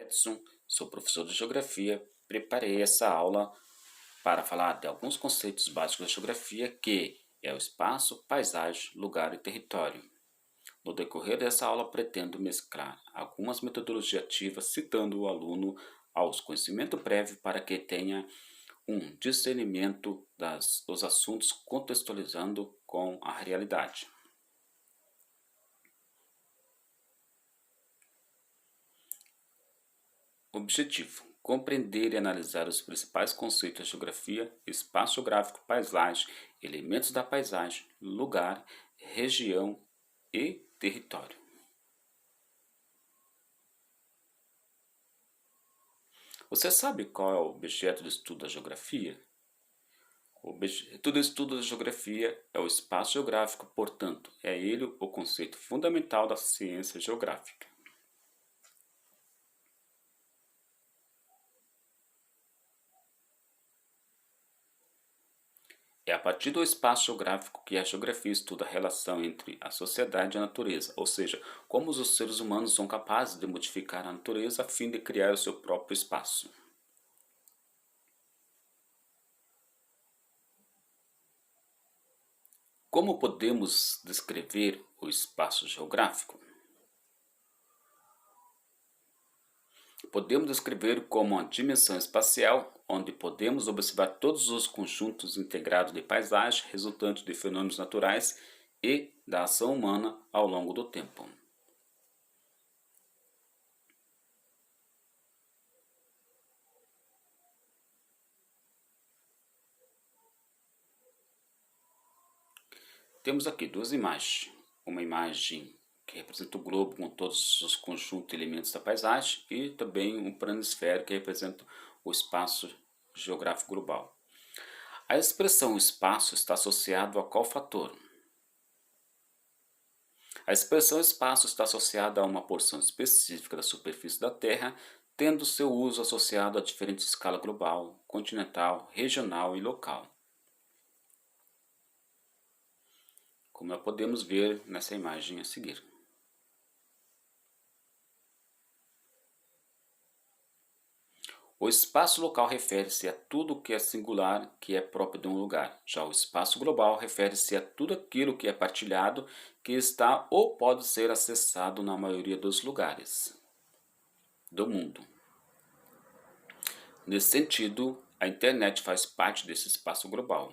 Edson, sou professor de Geografia. Preparei essa aula para falar de alguns conceitos básicos da geografia, que é o espaço, paisagem, lugar e território. No decorrer dessa aula, pretendo mesclar algumas metodologias ativas, citando o aluno aos conhecimento prévio para que tenha um discernimento dos assuntos, contextualizando com a realidade. Objetivo: compreender e analisar os principais conceitos da geografia, espaço geográfico, paisagem, elementos da paisagem, lugar, região e território. Você sabe qual é o objeto de estudo da geografia? O objeto de estudo da geografia é o espaço geográfico, portanto, é ele o conceito fundamental da ciência geográfica. É a partir do espaço geográfico que a geografia estuda a relação entre a sociedade e a natureza, ou seja, como os seres humanos são capazes de modificar a natureza a fim de criar o seu próprio espaço. Como podemos descrever o espaço geográfico? Podemos descrever como uma dimensão espacial onde podemos observar todos os conjuntos integrados de paisagem resultantes de fenômenos naturais e da ação humana ao longo do tempo. Temos aqui duas imagens. Uma imagem que representa o globo com todos os conjuntos e elementos da paisagem e também um planisfério que representa o espaço geográfico global. A expressão espaço está associada a qual fator? A expressão espaço está associada a uma porção específica da superfície da Terra, tendo seu uso associado a diferentes escala global, continental, regional e local. Como nós podemos ver nessa imagem a seguir. O espaço local refere-se a tudo o que é singular, que é próprio de um lugar. Já o espaço global refere-se a tudo aquilo que é partilhado, que está ou pode ser acessado na maioria dos lugares do mundo. Nesse sentido, a internet faz parte desse espaço global.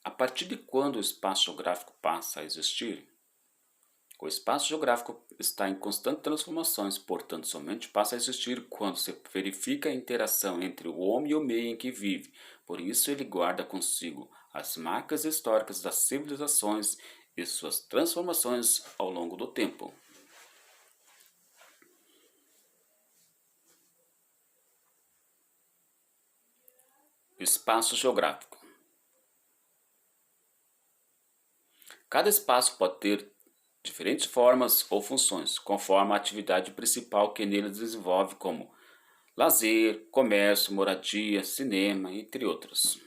A partir de quando o espaço geográfico passa a existir? O espaço geográfico está em constante transformações, portanto, somente passa a existir quando se verifica a interação entre o homem e o meio em que vive. Por isso, ele guarda consigo as marcas históricas das civilizações e suas transformações ao longo do tempo. Espaço geográfico. Cada espaço pode ter diferentes formas ou funções, conforme a atividade principal que nele desenvolve, como lazer, comércio, moradia, cinema, entre outros.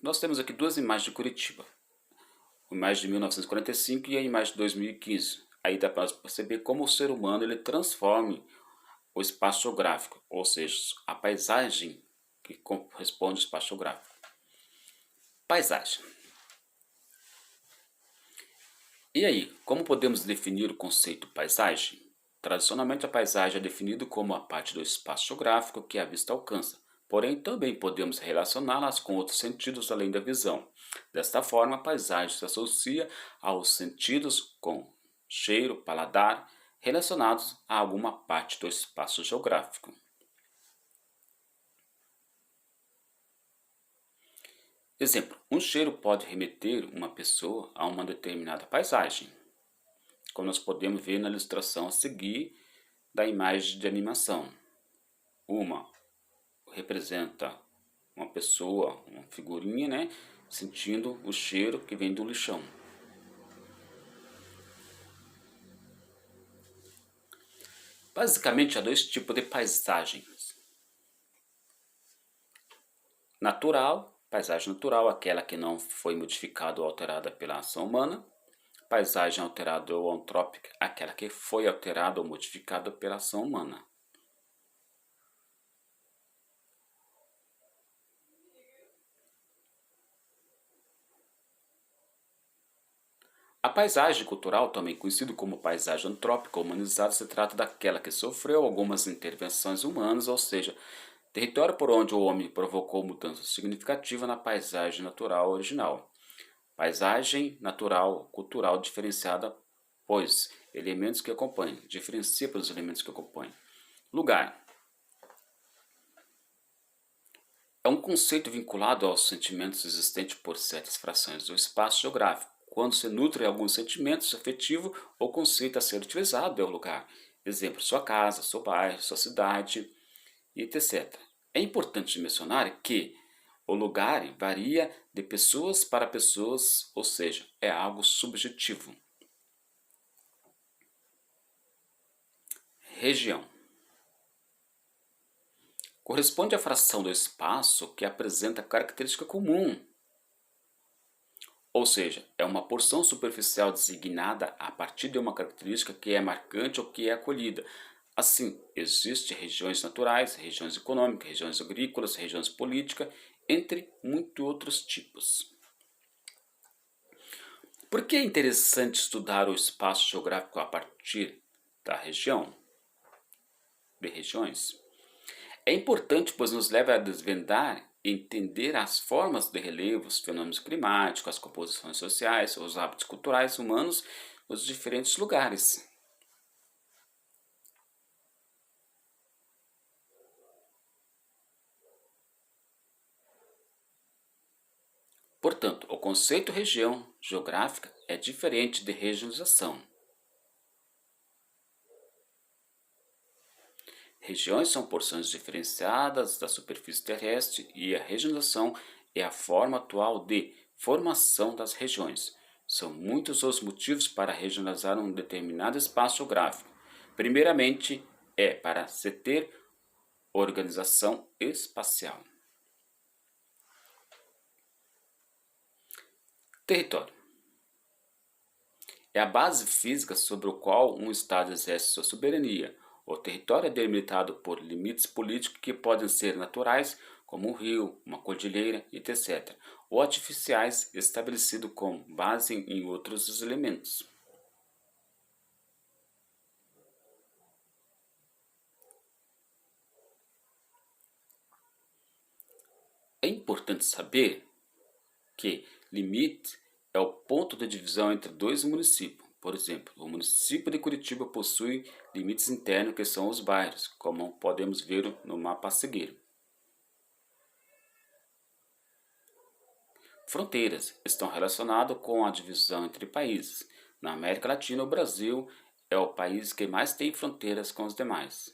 Nós temos aqui duas imagens de Curitiba, a imagem de 1945 e a imagem de 2015. Aí dá para perceber como o ser humano ele transforma o espaço geográfico, ou seja, a paisagem que corresponde ao espaço geográfico. Paisagem. E aí, como podemos definir o conceito paisagem? Tradicionalmente, a paisagem é definida como a parte do espaço geográfico que a vista alcança, porém também podemos relacioná-las com outros sentidos além da visão. Desta forma, a paisagem se associa aos sentidos com cheiro, paladar, relacionados a alguma parte do espaço geográfico. Exemplo, um cheiro pode remeter uma pessoa a uma determinada paisagem, como nós podemos ver na ilustração a seguir da imagem de animação. Uma representa uma pessoa, uma figurinha, né, sentindo o cheiro que vem do lixão. Basicamente, há dois tipos de paisagens. Natural, paisagem natural, aquela que não foi modificada ou alterada pela ação humana. Paisagem alterada ou antrópica, aquela que foi alterada ou modificada pela ação humana. A paisagem cultural, também conhecida como paisagem antrópica ou humanizada, se trata daquela que sofreu algumas intervenções humanas, ou seja, território por onde o homem provocou mudança significativa na paisagem natural original. Paisagem natural cultural diferenciada, pois elementos que acompanham, diferencia pelos elementos que acompanham. Lugar. É um conceito vinculado aos sentimentos existentes por certas frações do espaço geográfico. Quando se nutre alguns sentimentos afetivo, o conceito a ser utilizado é o lugar. Exemplo, sua casa, seu bairro, sua cidade, e etc. É importante mencionar que o lugar varia de pessoas para pessoas, ou seja, é algo subjetivo. Região. Corresponde à fração do espaço que apresenta característica comum, ou seja, é uma porção superficial designada a partir de uma característica que é marcante ou que é acolhida. Assim, existem regiões naturais, regiões econômicas, regiões agrícolas, regiões políticas, entre muitos outros tipos. Por que é interessante estudar o espaço geográfico a partir da região? De regiões? É importante, pois nos leva a desvendar e entender as formas de relevo, os fenômenos climáticos, as composições sociais, os hábitos culturais humanos nos diferentes lugares. Portanto, o conceito região geográfica é diferente de regionalização. Regiões são porções diferenciadas da superfície terrestre e a regionalização é a forma atual de formação das regiões. São muitos os motivos para regionalizar um determinado espaço geográfico. Primeiramente, é para se ter organização espacial. Território. É a base física sobre o qual um Estado exerce sua soberania. O território é delimitado por limites políticos que podem ser naturais, como um rio, uma cordilheira, etc., ou artificiais, estabelecidos com base em outros elementos. É importante saber que limite é o ponto de divisão entre dois municípios. Por exemplo, o município de Curitiba possui limites internos que são os bairros, como podemos ver no mapa a seguir. Fronteiras estão relacionadas com a divisão entre países. Na América Latina, o Brasil é o país que mais tem fronteiras com os demais.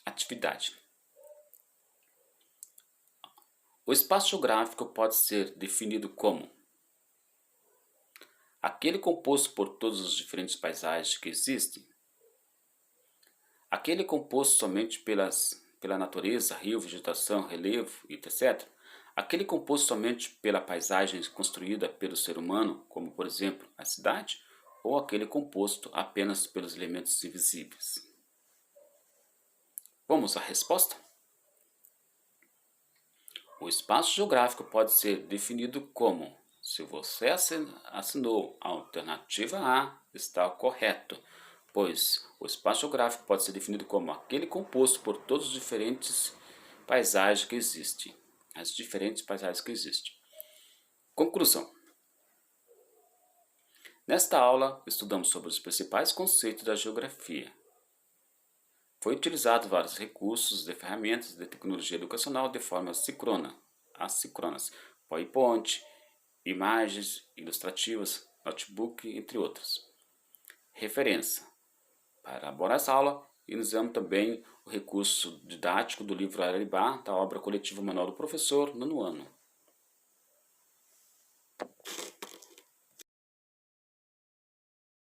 Atividade. O espaço geográfico pode ser definido como aquele composto por todas as diferentes paisagens que existem, aquele composto somente pela natureza, rio, vegetação, relevo, etc. Aquele composto somente pela paisagem construída pelo ser humano, como por exemplo a cidade, ou aquele composto apenas pelos elementos invisíveis. Vamos à resposta? O espaço geográfico pode ser definido como: se você assinou a alternativa A, está correto, pois o espaço geográfico pode ser definido como aquele composto por todas as diferentes paisagens que existem. As diferentes paisagens que existem. Conclusão. Nesta aula, estudamos sobre os principais conceitos da geografia. Foi utilizado vários recursos de ferramentas de tecnologia educacional de forma assíncronas, PowerPoint, imagens ilustrativas, notebook, entre outros. Referência. Para elaborar essa aula, usamos também o recurso didático do livro Araribá, da obra coletiva Manual do Professor, nono ano.